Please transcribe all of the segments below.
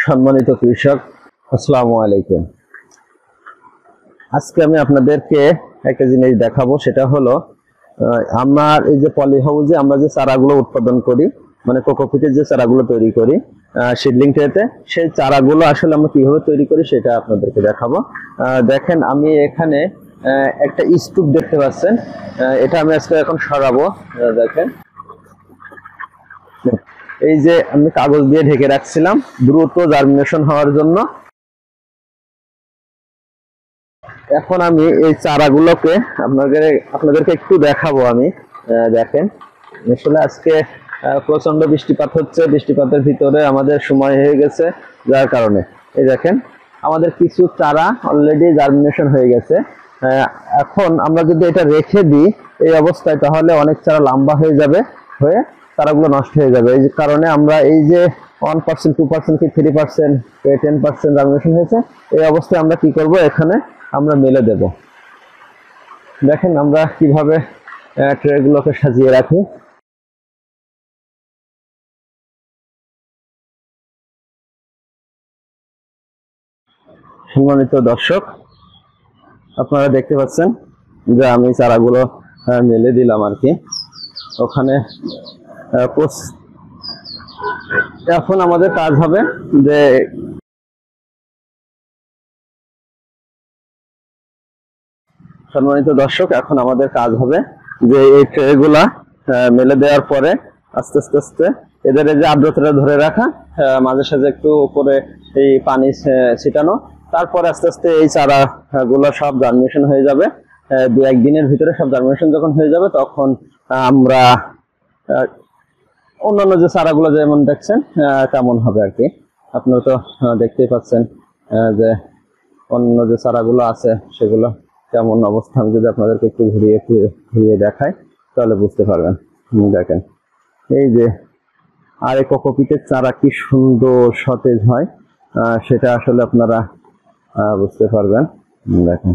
সম্মানিত কৃষক, আসসালামু আলাইকুম। আজকে আমি আপনাদেরকে একটা জিনিস দেখাবো, সেটা হলো আমার এই যে পলি হাউসে আমরা যে চারাগুলো উৎপাদন করি, মানে কোকোপিটের যে চারাগুলো তৈরি করি সিডলিং ট্রেতে, সেই চারাগুলো আসলে আমরা কিভাবে তৈরি করি সেটা আপনাদেরকে দেখাবো। দেখেন, আমি এখানে একটা স্তূপ দেখতে পাচ্ছেন, এটা আমি আজকে এখন সরাবো। দেখেন, এই যে আমি কাগজ দিয়ে ঢেকে রাখছিলাম দ্রুত জার্মিনেশন হওয়ার জন্য। এখন আমি এই চারাগুলোকে আপনাদেরকে একটু দেখাবো। আমি দেখেন, আসলে আজকে প্রচন্ড বৃষ্টিপাত হচ্ছে, বৃষ্টিপাতের ভিতরে আমাদের সময় হয়ে গেছে, যার কারণে এই দেখেন আমাদের কিছু চারা অলরেডি জার্মিনেশন হয়ে গেছে। এখন আমরা যদি এটা রেখে দিই এই অবস্থায়, তাহলে অনেক চারা লম্বা হয়ে যাবে, হয়ে চারাগুলো নষ্ট হয়ে যাবে। এই কারণে আমরা এই যে 1%, 2% কি 3%, 10% জার্মিনেশন হয়েছে, এই অবস্থায় আমরা কি করব, এখানে আমরা মেলে দেব। দেখেন আমরা কিভাবে ট্রেগুলোকে সাজিয়ে রাখি। সম্মানিত দর্শক, আপনারা দেখতে পাচ্ছেন যে আমি চারাগুলো মেলে দিলাম আর কি ওখানে। এখন আমাদের কাজ হবে যে সম্মানিত দর্শক, এখন আমাদের কাজ হবে যে এই ট্রেগুলা মেলে দেওয়ার পরে আস্তে আস্তে আস্তে এদের যে আর্দ্রতাটা ধরে রাখা, মাঝে সাঝে একটু উপরে এই পানি ছিটানো, তারপরে আস্তে আস্তে এই চারা গুলো সব জার্মিনেশন হয়ে যাবে। 2-1 দিনের ভিতরে সব জার্মিনেশন যখন হয়ে যাবে, তখন আমরা অন্যান্য যে চারাগুলো যেমন দেখছেন তেমন হবে আর কি। আপনারা তো দেখতেই পাচ্ছেন যে অন্য যে চারাগুলো আছে সেগুলো কেমন অবস্থা। আমি যদি আপনাদেরকে একটু ঘুরিয়ে দেখাই তাহলে বুঝতে পারবেন। দেখেন এই যে, আর এই কোকোপিটের চারা কি সুন্দর সতেজ হয়, সেটা আসলে আপনারা বুঝতে পারবেন। দেখেন,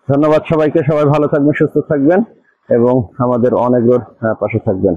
ধন্যবাদ সবাইকে। সবাই ভালো থাকবেন, সুস্থ থাকবেন এবং আমাদের অনেক পাশে থাকবেন।